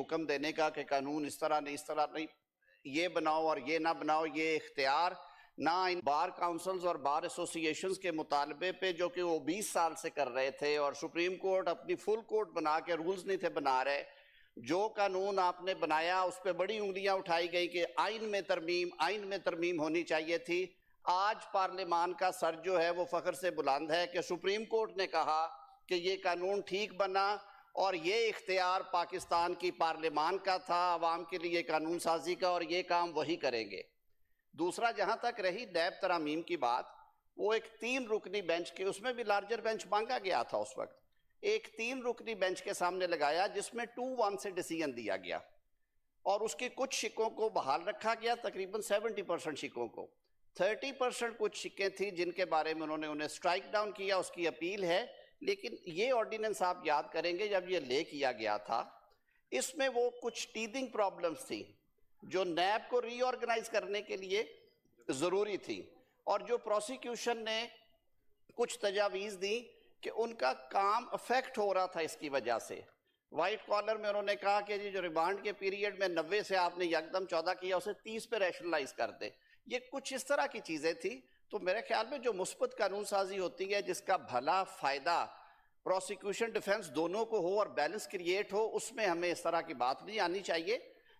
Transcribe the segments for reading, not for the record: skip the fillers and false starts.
حکم دینے کا کہ قانون اس طرح نہیں یہ بناؤ اور یہ نہ بناؤ، یہ اختیار نہ ان بار کاؤنسلز اور بار ایسوسی ایشنز کے مطالبے پہ جو کہ وہ 20 سال سے کر رہے تھے، اور سپریم کورٹ اپنی فل کورٹ بنا کے رولز نہیں تھے بنا رہے. جو قانون آپ نے بنایا اس پہ بڑی انگلیاں اٹھائی گئی کہ آئین میں ترمیم ہونی چاہیے تھی. آج پارلیمان کا سر جو ہے وہ فخر سے بلند ہے کہ سپریم کورٹ نے کہا کہ یہ قانون ٹھیک بنا اور یہ اختیار پاکستان کی پارلیمان کا تھا عوام کے لیے قانون سازی کا، اور یہ کام وہی کریں گے. دوسرا، جہاں تک رہی نیب ترامیم کی بات، وہ ایک 3 رکنی بینچ کے، اس میں بھی لارجر بینچ مانگا گیا تھا اس وقت، ایک 3 رکنی بینچ کے سامنے لگایا جس میں 2-1 سے ڈیسیژن دیا گیا، اور اس کی کچھ شکوں کو بحال رکھا گیا، تقریباً 70% شکوں کو. 30% کچھ شکیں تھیں جن کے بارے میں انہیں سٹرائک ڈاؤن کیا، اس کی اپیل ہے. لیکن یہ آرڈیننس آپ یاد کریں گے جب یہ لے کیا گیا تھا، اس میں وہ کچھ ٹیدنگ پرابلمز تھی جو نیب کو ری آرگنائز کرنے کے لیے ضروری تھی، اور جو پروسیکیوشن نے کچھ تجاویز دی کہ ان کا کام افیکٹ ہو رہا تھا اس کی وجہ سے. وائٹ کالر میں انہوں نے کہا کہ جو ریمانڈ کے پیریڈ میں 90 سے آپ نے یکدم 14 کیا، اسے 30 پہ ریشنلائز کر دیں. یہ کچھ اس طرح کی چیزیں تھیں. تو میرے خیال میں جو مثبت قانون سازی ہوتی ہے جس کا بھلا فائدہ پروسیکیوشن ڈیفنس دونوں کو ہو اور بیلنس کریٹ ہو، اس میں ہمیں اس طرح کی بات نہیں آنی چاہیے.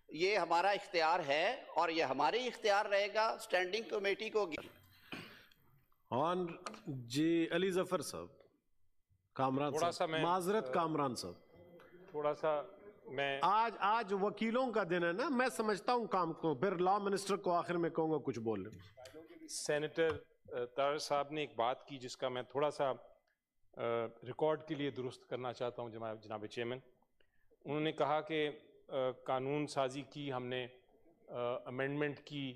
یہ ہمارا اختیار ہے اور یہ ہمارے اختیار رہے گا. اسٹینڈنگ کمیٹی کو جی علی ظفر صاحب، کامران صاحب، معذرت کامران صاحب، تھوڑا سا میں آج وکیلوں کا دن ہے نا، میں سمجھتا ہوں کام کو، پھر لا منسٹر کو آخر میں کہوں گا کچھ بولیں. سینیٹر طاہر صاحب نے ایک بات کی جس کا میں تھوڑا سا ریکارڈ کے لیے درست کرنا چاہتا ہوں جناب چیئرمین. انہوں نے کہا کہ قانون سازی کی، ہم نے امینڈمنٹ کی،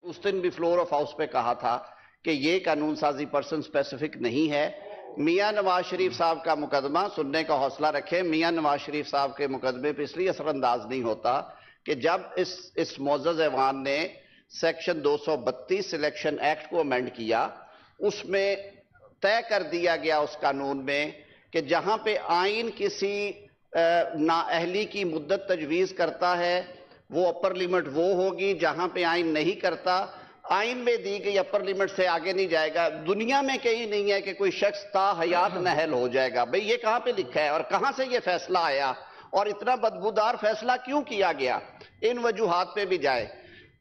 اس دن بھی فلور آف ہاؤس پہ کہا تھا کہ یہ قانون سازی پرسن سپیسیفک نہیں ہے. میاں نواز شریف صاحب کا مقدمہ سننے کا حوصلہ رکھیں. میاں نواز شریف صاحب کے مقدمے پہ اس لیے اثر انداز نہیں ہوتا کہ جب اس معزز ایوان نے سیکشن 232 سلیکشن ایکٹ کو امینڈ کیا، اس میں طے کر دیا گیا اس قانون میں کہ جہاں پہ آئین کسی نااہلی کی مدت تجویز کرتا ہے وہ اپر لیمٹ وہ ہوگی، جہاں پہ آئین نہیں کرتا آئین میں دی گئی اپر لیمٹ سے آگے نہیں جائے گا. دنیا میں کہیں نہیں ہے کہ کوئی شخص تا حیات نااہل ہو جائے گا. بھئی یہ کہاں پہ لکھا ہے اور کہاں سے یہ فیصلہ آیا اور اتنا بدبودار فیصلہ کیوں کیا گیا؟ ان وجوہات پہ بھی جائے.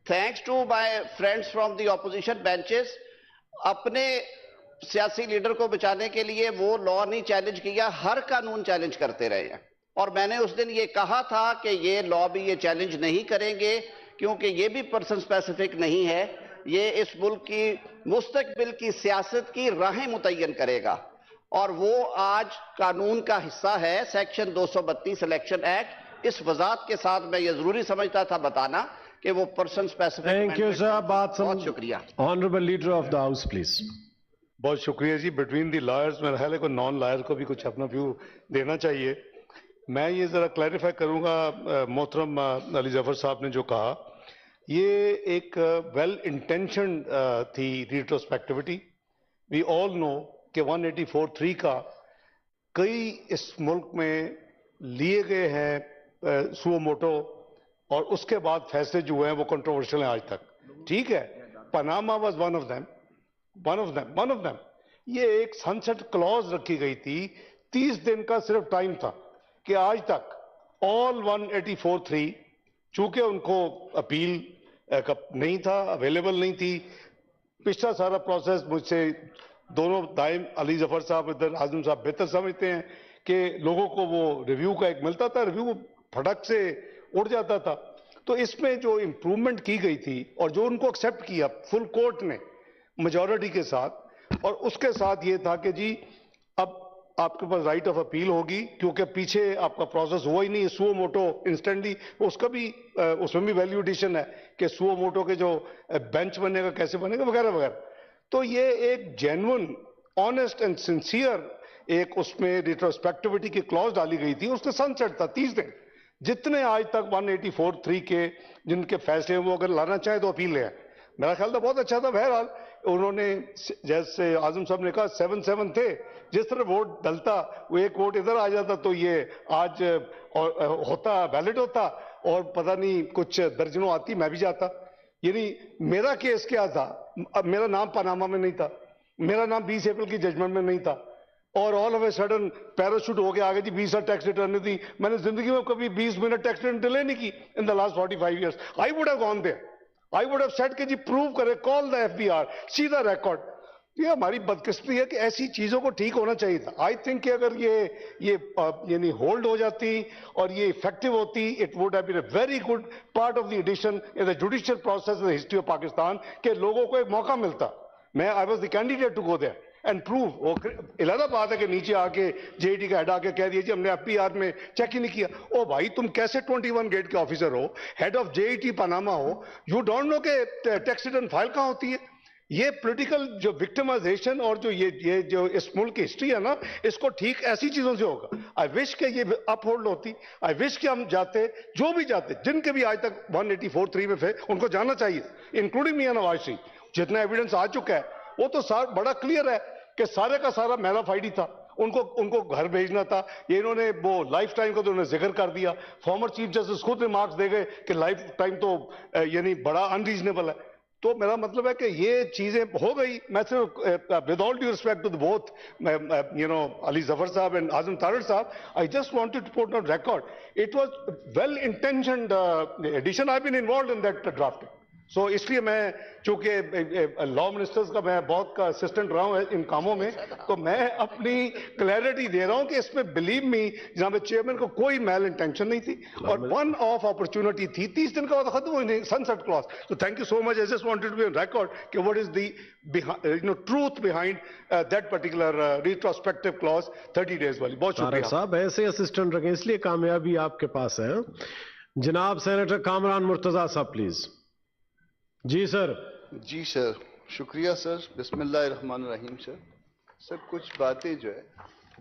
Thanks to my friends from the opposition benches, اپنے سیاسی لیڈر کو بچانے کے لیے وہ لا نہیں چیلنج کیا، ہر قانون چیلنج کرتے رہے ہیں. اور میں نے اس دن یہ کہا تھا کہ یہ لا بھی یہ چیلنج نہیں کریں گے کیونکہ یہ بھی پرسن سپیسیفک نہیں ہے، یہ اس ملک کی مستقبل کی سیاست کی راہیں متعین کرے گا. اور وہ آج قانون کا حصہ ہے سیکشن 232 سلیکشن ایکٹ. اس وضاحت کے ساتھ میں یہ ضروری سمجھتا تھا بتانا کہ وہ person specific. Thank you sir. بہت شکریہ. Honourable leader of the house please. بہت شکریہ جی. بٹوین دی لائرز میرا خیال ہے کوئی نان لائر کو بھی کچھ اپنا ویو دینا چاہیے. میں یہ ذرا کلیریفائی کروں گا محترم علی ظفر صاحب نے جو کہا، یہ ایک ویل انٹینشن تھی ریٹروسپیکٹیوٹی. وی آل نو کہ 184(3) کا کئی اس ملک میں لیے گئے ہیں سو موٹو اور اس کے بعد فیصلے جو ہوئے ہیں وہ کنٹروورشل ہیں آج تک. ٹھیک ہے, Panama was one of them. یہ ایک سنسٹ کلوز رکھی گئی تھی, 30 دن کا صرف ٹائم تھا کہ آج تک آل 184(3) چونکہ ان کو اپیل نہیں تھا, اویلیبل نہیں تھی. پچھلا سارا پروسیس مجھ سے دونوں دائم علی ظفر صاحب ادھر اعظم صاحب بہتر سمجھتے ہیں کہ لوگوں کو وہ ریویو کا ایک ملتا تھا, ریویو پھٹک سے اڑ جاتا تھا. تو اس میں جو امپروومنٹ کی گئی تھی اور جو ان کو ایکسیپٹ کیا فل کورٹ نے میجورٹی کے ساتھ, اور اس کے ساتھ یہ تھا کہ جی اب آپ کے پاس رائٹ آف اپیل ہوگی کیونکہ پیچھے آپ کا پروسیس ہوا ہی نہیں. سو موٹو انسٹنٹلی اس کا بھی اس میں بھی ویلیو ایڈیشن ہے کہ سو موٹو کے جو بینچ بنے گا کیسے بنے گا وغیرہ وغیرہ. تو یہ ایک جینون آنےسٹ اینڈ سنسیئر ایک اس میں ریٹروسپیکٹیوٹی کی کلوز ڈالی گئی تھی. اس کا سن سیٹ تھا 30 دن. جتنے آج تک 184(3) کے جن کے فیصلے وہ اگر لانا چاہیں تو اپیل لے آئیں. میرا خیال تھا بہت اچھا تھا. بہرحال انہوں نے جیسے اعظم صاحب نے کہا 7-7 تھے, جس طرح ووٹ ڈلتا وہ ایک ووٹ ادھر آ جاتا تو یہ آج ہوتا ویلڈ ہوتا اور پتہ نہیں کچھ درجنوں آتی میں بھی جاتا. یعنی میرا کیس کیا تھا, اب میرا نام پاناما میں نہیں تھا, میرا نام 20 اپریل کی ججمنٹ میں نہیں تھا, اور all of a sudden parachute ہو گیا آگے جی 20 ٹیکس ریٹرن تھی. میں نے زندگی میں کبھی 20 منٹ ٹیکس ریٹرن ڈیلے نہیں کی in the last 45 years. I would have gone there, I would have said کہ جی پروو کرے, کال دا FBR, سی دا ریکارڈ. یہ ہماری بدقسمتی ہے کہ ایسی چیزوں کو ٹھیک ہونا چاہیے تھا. آئی تھنک کہ اگر یہ یعنی ہولڈ ہو جاتی اور یہ افیکٹو ہوتی, it would have been a very good part of the addition in the judicial process in the history of Pakistan کہ لوگوں کو ایک موقع ملتا. میں I was the candidate to go there and prove. علیحدہ بات ہے کہ نیچے آ کے JIT کا ہیڈ آ کے کہہ دیا جی ہم نے FBR میں چیک ہی نہیں کیا. او بھائی تم کیسے 21 گیٹ کے آفیسر ہو, ہیڈ آف JIT پاناما ہو, یو ڈونٹ نو کہ ٹیکس ریٹرن فائل کہاں ہوتی ہے. یہ پولیٹیکل جو وکٹمائزیشن اور جو یہ جو اس ملک کی ہسٹری ہے نا, اس کو ٹھیک ایسی چیزوں سے ہوگا. آئی وش کہ یہ اپ ہولڈ ہوتی. آئی وش کہ ہم جاتے, جو بھی جاتے, جن کے بھی آج تک 184(3) میں تھے ان کو جانا چاہیے, انکلوڈنگ میاں نواز شریف. جتنا ایویڈنس آ چکا ہے وہ تو بڑا کلیئر ہے کہ سارے کا سارا میلا فائڈ ہی تھا. ان کو گھر بھیجنا تھا. یہ انہوں نے وہ لائف ٹائم کا تو انہوں نے ذکر کر دیا. فارمر چیف جسٹس خود ریمارکس دے گئے کہ لائف ٹائم تو یعنی بڑا ان ریزنیبل ہے. تو میرا مطلب ہے کہ یہ چیزیں ہو گئی. میں صرف with all due respect to both Ali Zafar صاحب اینڈ اعظم طاہر صاحب, I just wanted to put on record it was well intentioned addition. I been involved in that drafting. سو اس لیے میں چونکہ لا منسٹرز کا میں بہت کا اسسٹنٹ رہا ہوں ان کاموں میں, تو میں اپنی کلیئرٹی دے رہا ہوں کہ اس میں بلیو می جناب چیئرمین کو کوئی میل انٹینشن نہیں تھی اور ون آف اپرچونٹی تھی. 30 دن کا بعد ختم ہوئی نہیں سن سیٹ کلاس. تو thank you so much. I just wanted to be on record کہ what is the truth behind that particular retrospective class 30 days والی. بہت شکریہ صاحب. ایسے اسسٹنٹ رکھیں, اس لیے کامیابی آپ کے پاس ہے. جناب سینیٹر کامران مرتضیٰ صاحب پلیز. جی سر. جی سر, شکریہ سر. بسم اللہ الرحمن الرحیم. سر کچھ باتیں جو ہے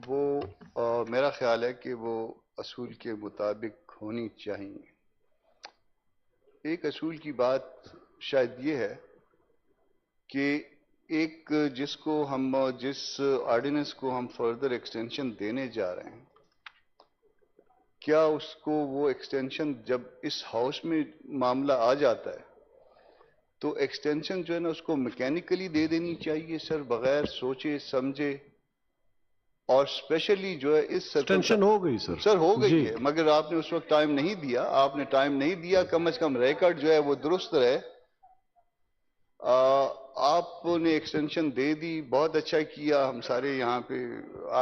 وہ میرا خیال ہے کہ وہ اصول کے مطابق ہونی چاہیے. ایک اصول کی بات شاید یہ ہے کہ ایک جس آرڈیننس کو ہم فردر ایکسٹینشن دینے جا رہے ہیں, کیا اس کو وہ ایکسٹینشن جب اس ہاؤس میں معاملہ آ جاتا ہے تو ایکسٹینشن جو ہے نا اس کو میکینیکلی دے دینی چاہیے سر, بغیر سوچے سمجھے. اور اسپیشلی جو ہے اس ایکسٹینشن ہو گئی سر ہو گئی ہے, مگر آپ نے اس وقت ٹائم نہیں دیا. آپ نے ٹائم نہیں دیا, کم از کم ریکارڈ جو ہے وہ درست رہے. آپ نے ایکسٹینشن دے دی, بہت اچھا کیا. ہم سارے یہاں پہ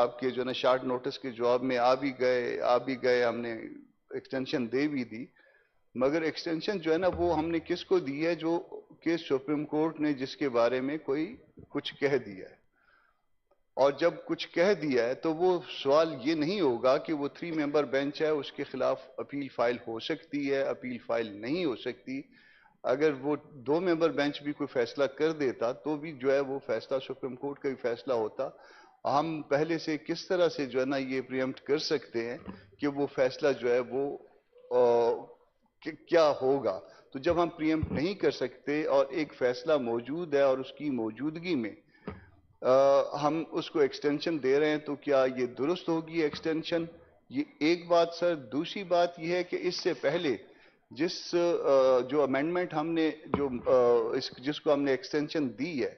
آپ کے جو ہے نا شارٹ نوٹس کے جواب میں آ بھی گئے, ہم نے ایکسٹینشن دے بھی دی. مگر ایکسٹینشن جو ہے نا وہ ہم نے کس کو دی ہے, جو کہ سپریم کورٹ نے جس کے بارے میں کوئی کچھ کہہ دیا ہے. اور جب کچھ کہہ دیا ہے تو وہ سوال یہ نہیں ہوگا کہ وہ 3 ممبر بینچ ہے, اس کے خلاف اپیل فائل ہو سکتی ہے, اپیل فائل نہیں ہو سکتی. اگر وہ 2 ممبر بینچ بھی کوئی فیصلہ کر دیتا تو بھی جو ہے وہ فیصلہ سپریم کورٹ کا ہی فیصلہ ہوتا. ہم پہلے سے کس طرح سے جو ہے نا یہ پریمپٹ کر سکتے ہیں کہ وہ فیصلہ جو ہے وہ کیا ہوگا. تو جب ہم پریمپٹ نہیں کر سکتے اور ایک فیصلہ موجود ہے اور اس کی موجودگی میں ہم اس کو ایکسٹینشن دے رہے ہیں, تو کیا یہ درست ہوگی ایکسٹینشن یہ ایک بات سر. دوسری بات یہ ہے کہ اس سے پہلے جس جو امینڈمنٹ ہم نے جس کو ہم نے ایکسٹینشن دی ہے،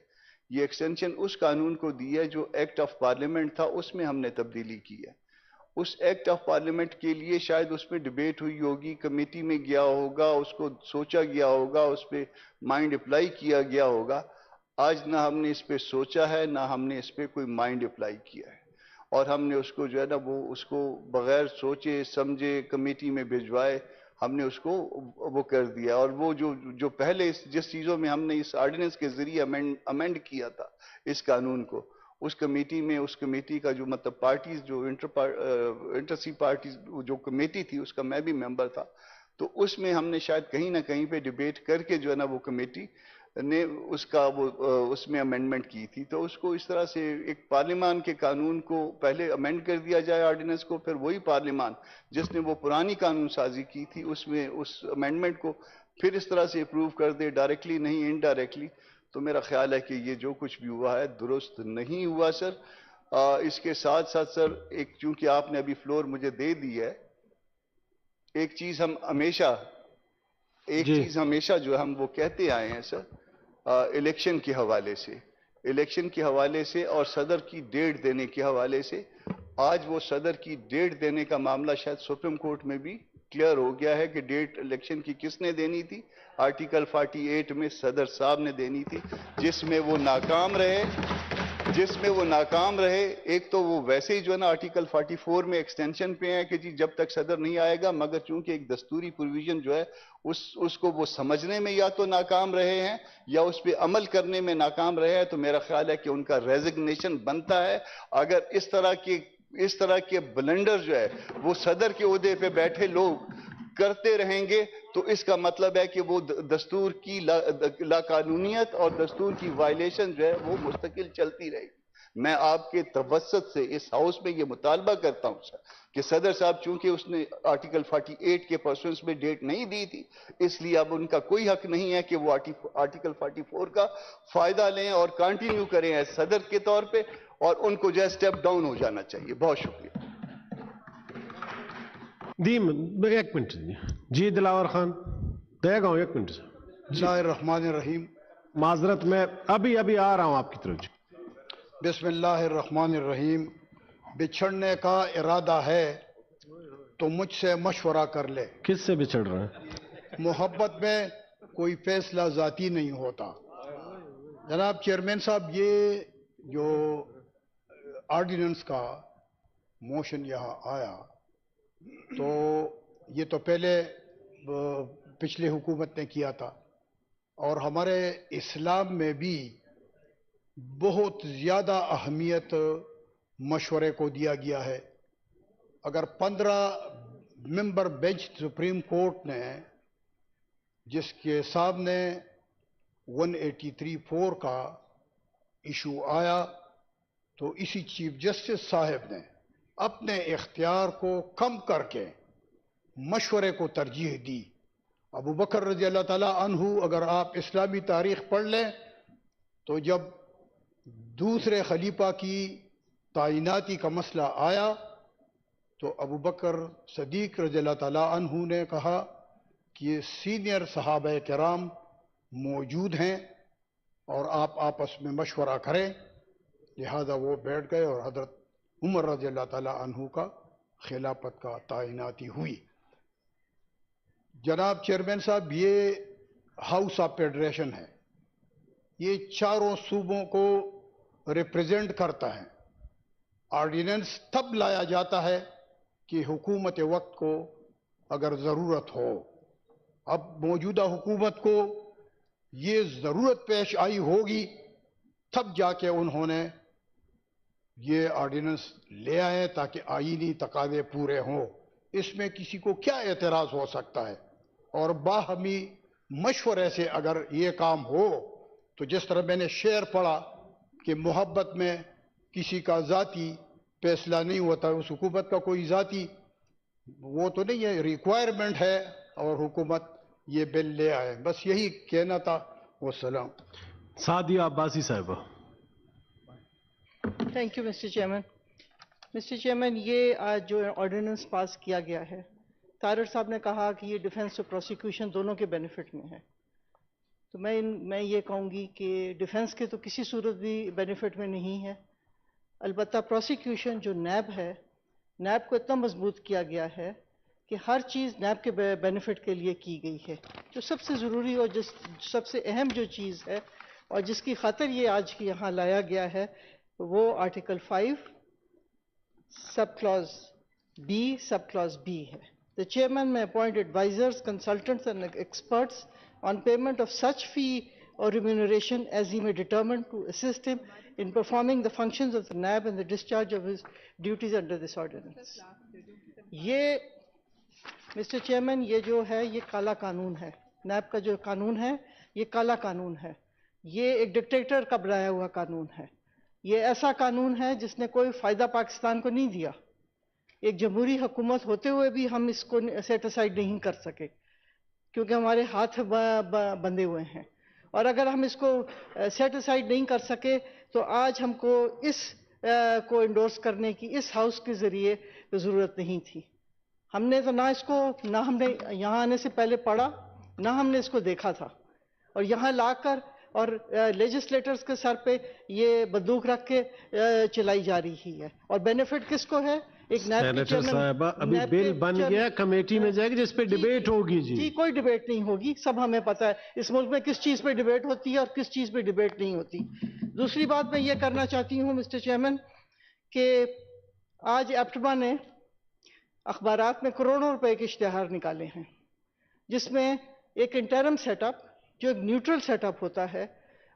یہ ایکسٹینشن اس قانون کو دی ہے جو ایکٹ آف پارلیمنٹ تھا، اس میں ہم نے تبدیلی کی ہے. اس ایکٹ آف پارلیمنٹ کے لیے شاید اس میں ڈیبیٹ ہوئی ہوگی، کمیٹی میں گیا ہوگا، اس کو سوچا گیا ہوگا، اس پہ مائنڈ اپلائی کیا گیا ہوگا. آج نہ ہم نے اس پہ سوچا ہے، نہ ہم نے اس پہ کوئی مائنڈ اپلائی کیا ہے، اور ہم نے اس کو جو ہے نا وہ اس کو بغیر سوچے سمجھے کمیٹی میں بھجوائے ہم نے اس کو وہ کر دیا. اور وہ جو پہلے جس چیزوں میں ہم نے اس آرڈیننس کے ذریعے امینڈ کیا تھا اس قانون کو، اس کمیٹی کا جو مطلب پارٹیز جو انٹرسی پارٹیز جو کمیٹی تھی اس کا میں بھی ممبر تھا، تو اس میں ہم نے شاید کہیں نہ کہیں پہ ڈیبیٹ کر کے جو ہے نا وہ کمیٹی نے اس میں امینڈمنٹ کی تھی. تو اس کو اس طرح سے ایک پارلیمان کے قانون کو پہلے امینڈ کر دیا جائے آرڈیننس کو، پھر وہی پارلیمان جس نے وہ پرانی قانون سازی کی تھی اس میں اس امینڈمنٹ کو پھر اس طرح سے اپروو کر دے، ڈائریکٹلی نہیں انڈائریکٹلی. تو میرا خیال ہے کہ یہ جو کچھ بھی ہوا ہے درست نہیں ہوا سر. اس کے ساتھ ساتھ سر چونکہ آپ نے ابھی فلور مجھے دے دی ہے، ایک چیز ہمیشہ جو ہم وہ کہتے آئے ہیں سر، الیکشن کے حوالے سے اور صدر کی ڈیٹ دینے کے حوالے سے، آج وہ صدر کی ڈیٹ دینے کا معاملہ شاید سپریم کورٹ میں بھی کلیئر ہو گیا ہے کہ ڈیٹ الیکشن کی کس نے دینی تھی. آرٹیکل 48 میں صدر صاحب نے دینی تھی، جس میں وہ ناکام رہے. ایک تو وہ ویسے ہی جو ہے نا آرٹیکل 44 میں ایکسٹینشن پہ ہیں کہ جی جب تک صدر نہیں آئے گا، مگر چونکہ ایک دستوری پروویژن جو ہے اس کو وہ سمجھنے میں یا تو ناکام رہے ہیں یا اس پہ عمل کرنے میں ناکام رہے ہیں. تو میرا خیال ہے کہ ان کا ریزگنیشن بنتا ہے. اگر اس طرح کے بلنڈر جو ہے وہ صدر کے عہدے پہ بیٹھے لوگ کرتے رہیں گے تو اس کا مطلب ہے کہ وہ دستور کی لاقانونیت اور دستور کی وائلیشن جو ہے وہ مستقل چلتی رہے گی. میں آپ کے توسط سے اس ہاؤس میں یہ مطالبہ کرتا ہوں سر کہ صدر صاحب چونکہ اس نے آرٹیکل 48 کے پرسنس میں ڈیٹ نہیں دی تھی، اس لیے اب ان کا کوئی حق نہیں ہے کہ وہ آرٹیکل 44 کا فائدہ لیں اور کنٹینیو کریں ایز صدر کے طور پہ، اور ان کو جو ہے سٹیپ ڈاؤن ہو جانا چاہیے. بہت شکریہ. ایک منٹ جی دلاور خان دے گا ہوں، ایک منٹ. بسم اللہ الرحمن الرحیم. معذرت میں ابھی آ رہا ہوں آپ کی طرف. جی بسم اللہ الرحمن الرحیم. بچھڑنے کا ارادہ ہے تو مجھ سے مشورہ کر لے. کس سے بچھڑ رہے ہیں؟ محبت میں کوئی فیصلہ ذاتی نہیں ہوتا. جناب چیئرمین صاحب، یہ جو آرڈیننس کا موشن یہاں آیا تو یہ تو پہلے پچھلی حکومت نے کیا تھا، اور ہمارے اسلام میں بھی بہت زیادہ اہمیت مشورے کو دیا گیا ہے. اگر 15 ممبر بینچ سپریم کورٹ نے جس کے سامنے 183(4) کا ایشو آیا تو اسی چیف جسٹس صاحب نے اپنے اختیار کو کم کر کے مشورے کو ترجیح دی. ابو بکر رضی اللہ تعالیٰ عنہ، اگر آپ اسلامی تاریخ پڑھ لیں تو جب دوسرے خلیفہ کی تعیناتی کا مسئلہ آیا تو ابو بکر صدیق رضی اللہ تعالیٰ عنہ نے کہا کہ یہ سینئر صحابہ کرام موجود ہیں اور آپ آپس میں مشورہ کریں. لہذا وہ بیٹھ گئے اور حضرت عمر رضی اللہ تعالیٰ عنہ کا خلافت کا تعیناتی ہوئی. جناب چیئرمین صاحب، یہ ہاؤس آف فیڈریشن ہے، یہ چاروں صوبوں کو ریپریزنٹ کرتا ہے. آرڈیننس تب لایا جاتا ہے کہ حکومت وقت کو اگر ضرورت ہو. اب موجودہ حکومت کو یہ ضرورت پیش آئی ہوگی تب جا کے انہوں نے یہ آرڈیننس لے آئے تاکہ آئینی تقاضے پورے ہوں. اس میں کسی کو کیا اعتراض ہو سکتا ہے؟ اور باہمی مشورے سے اگر یہ کام ہو تو جس طرح میں نے شعر پڑھا کہ محبت میں کسی کا ذاتی فیصلہ نہیں ہوتا، اس حکومت کا کوئی ذاتی وہ تو نہیں ہے، ریکوائرمنٹ ہے اور حکومت یہ بل لے آئے. بس یہی کہنا تھا. والسلام. سعدیہ عباسی صاحبہ. Thank you, Mr. Chairman. Mr chairman, یہ آج جو آرڈیننس پاس کیا گیا ہے، طارر صاحب نے کہا کہ یہ ڈیفنس اور پروسیکیوشن دونوں کے بینیفٹ میں ہے، تو میں یہ کہوں گی کہ ڈیفنس کے تو کسی صورت بھی بینیفٹ میں نہیں ہے، البتہ پروسیکیوشن جو نیب ہے، نیب کو اتنا مضبوط کیا گیا ہے کہ ہر چیز نیب کے بینیفٹ کے لیے کی گئی ہے۔ جو سب سے ضروری اور سب سے اہم جو چیز ہے اور جس کی خاطر یہ آج یہاں لایا گیا ہے وہ آرٹیکل 5 سب کلاز بی ہے۔ The chairman may appoint advisors, consultants and experts on payment of such fee or remuneration as he may determine to assist him in performing the functions of the NAB and the discharge of his duties under this ordinance. یہ mister chairman, یہ جو ہے یہ کالا قانون ہے، NAB کا جو قانون ہے یہ کالا قانون ہے، یہ ایک ڈکٹیٹر کا بنایا ہوا قانون ہے، یہ ایسا قانون ہے جس نے کوئی فائدہ پاکستان کو نہیں دیا۔ ایک جمہوری حکومت ہوتے ہوئے بھی ہم اس کو سیٹ اسائیڈ نہیں کر سکے کیونکہ ہمارے ہاتھ بندھے ہوئے ہیں، اور اگر ہم اس کو سیٹ اسائیڈ نہیں کر سکے تو آج ہم کو اس کو انڈورس کرنے کی اس ہاؤس کے ذریعے ضرورت نہیں تھی۔ ہم نے تو نہ ہم نے یہاں آنے سے پہلے پڑھا، نہ ہم نے اس کو دیکھا تھا، اور یہاں لا کر اور لیجسلیٹرز کے سر پہ یہ بندوق رکھ کے چلائی جا رہی ہے، اور بینیفٹ کس کو ہے؟ ایک سینیٹر صاحبہ ابھی بل بن گیا، کمیٹی میں جائے گی جس پہ ڈیبیٹ ہوگی۔ جی کوئی ڈیبیٹ نہیں ہوگی، سب ہمیں پتہ ہے اس ملک میں کس چیز پہ ڈیبیٹ ہوتی ہے اور کس چیز پہ ڈیبیٹ نہیں ہوتی۔ دوسری بات میں یہ کرنا چاہتی ہوں مسٹر چیئرمین کہ آج ایپٹما نے اخبارات میں کروڑوں روپے کے اشتہار نکالے ہیں، جس میں ایک انٹرم سیٹ اپ جو ایک نیوٹرل سیٹ اپ ہوتا ہے،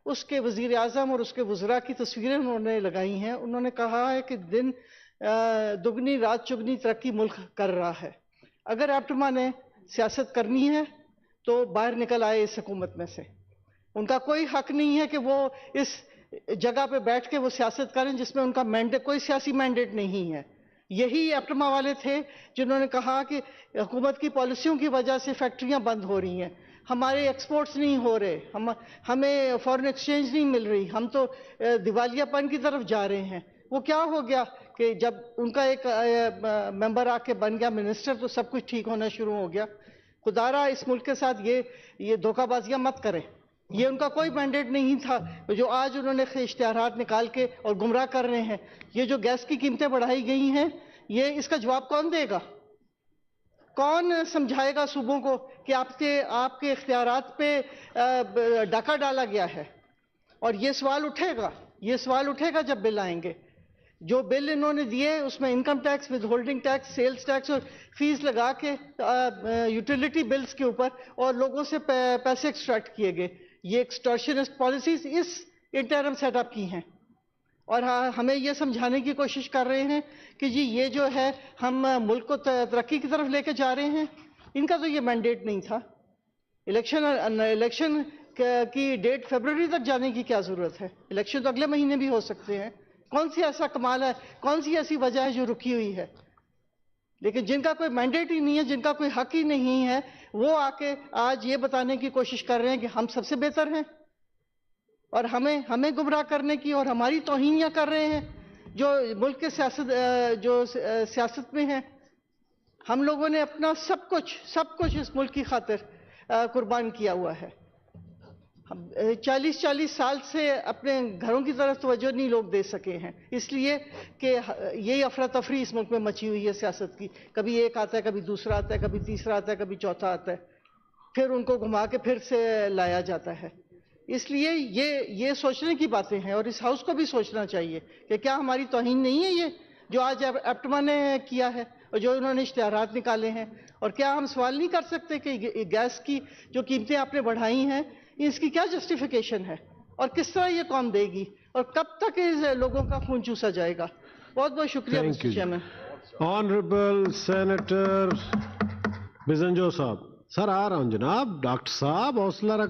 اس کے وزیر اعظم اور اس کے وزراء کی تصویریں انہوں نے لگائی ہیں۔ انہوں نے کہا ہے کہ دن دگنی رات چگنی ترقی ملک کر رہا ہے۔ اگر ایپٹما نے سیاست کرنی ہے تو باہر نکل آئے اس حکومت میں سے، ان کا کوئی حق نہیں ہے کہ وہ اس جگہ پہ بیٹھ کے وہ سیاست کریں جس میں ان کا مینڈیٹ، کوئی سیاسی مینڈیٹ نہیں ہے۔ یہی ایپٹما والے تھے جنہوں نے کہا کہ حکومت کی پالیسیوں کی وجہ سے فیکٹریاں بند ہو رہی ہیں، ہمارے ایکسپورٹس نہیں ہو رہے، ہمیں فورن ایکسچینج نہیں مل رہی، ہم تو دیوالیہ پن کی طرف جا رہے ہیں۔ وہ کیا ہو گیا کہ جب ان کا ایک ممبر آ کے بن گیا منسٹر تو سب کچھ ٹھیک ہونا شروع ہو گیا۔ خدارا اس ملک کے ساتھ یہ دھوکہ بازیاں مت کریں، یہ ان کا کوئی مینڈیٹ نہیں تھا جو آج انہوں نے اشتہارات نکال کے اور گمراہ کر رہے ہیں۔ یہ جو گیس کی قیمتیں بڑھائی گئی ہیں، یہ اس کا جواب کون دے گا؟ کون سمجھائے گا صوبوں کو کہ آپ کے اختیارات پہ ڈاکہ ڈالا گیا ہے؟ اور یہ سوال اٹھے گا جب بل آئیں گے۔ جو بل انہوں نے دیے اس میں income tax, withholding tax, sales tax اور فیس لگا کے یوٹیلیٹی بلز کے اوپر اور لوگوں سے پیسے ایکسٹریکٹ کیے گئے۔ یہ ایکسٹارشنسٹ پالیسیز اس انٹرم سیٹ اپ کی ہیں، اور ہمیں یہ سمجھانے کی کوشش کر رہے ہیں کہ جی یہ جو ہے ہم ملک کو ترقی کی طرف لے کے جا رہے ہیں۔ ان کا تو یہ مینڈیٹ نہیں تھا۔ الیکشن کی ڈیٹ فیبروری تک جانے کی کیا ضرورت ہے؟ الیکشن تو اگلے مہینے بھی ہو سکتے ہیں۔ کون سی ایسا کمال ہے، کون سی ایسی وجہ ہے جو رکی ہوئی ہے؟ لیکن جن کا کوئی مینڈیٹ ہی نہیں ہے، جن کا کوئی حق ہی نہیں ہے، وہ آ کے آج یہ بتانے کی کوشش کر رہے ہیں کہ ہم سب سے بہتر ہیں، اور ہمیں گمراہ کرنے کی اور ہماری توہینیاں کر رہے ہیں جو ملک کے سیاست میں ہیں۔ ہم لوگوں نے اپنا سب کچھ اس ملک کی خاطر قربان کیا ہوا ہے۔ 40 سال سے اپنے گھروں کی طرف توجہ نہیں لوگ دے سکے ہیں، اس لیے کہ یہی افراتفری اس ملک میں مچی ہوئی ہے سیاست کی۔ کبھی ایک آتا ہے، کبھی دوسرا آتا ہے، کبھی تیسرا آتا ہے، کبھی چوتھا آتا ہے، پھر ان کو گھما کے پھر سے لایا جاتا ہے۔ اس لیے یہ سوچنے کی باتیں ہیں، اور اس ہاؤس کو بھی سوچنا چاہیے کہ کیا ہماری توہین نہیں ہے یہ جو آج ایپٹما نے کیا ہے اور جو انہوں نے اشتہارات نکالے ہیں؟ اور کیا ہم سوال نہیں کر سکتے کہ گیس کی جو قیمتیں آپ نے بڑھائی ہیں اس کی کیا جسٹیفیکیشن ہے، اور کس طرح یہ قوم دے گی، اور کب تک لوگوں کا خون چوسا جائے گا؟ بہت بہت شکریہ Mr chairman. Honourable senator Bizenjo sahab, sir آ رہا ہوں جناب۔ ڈاکٹر صاحب حوصلہ رکھ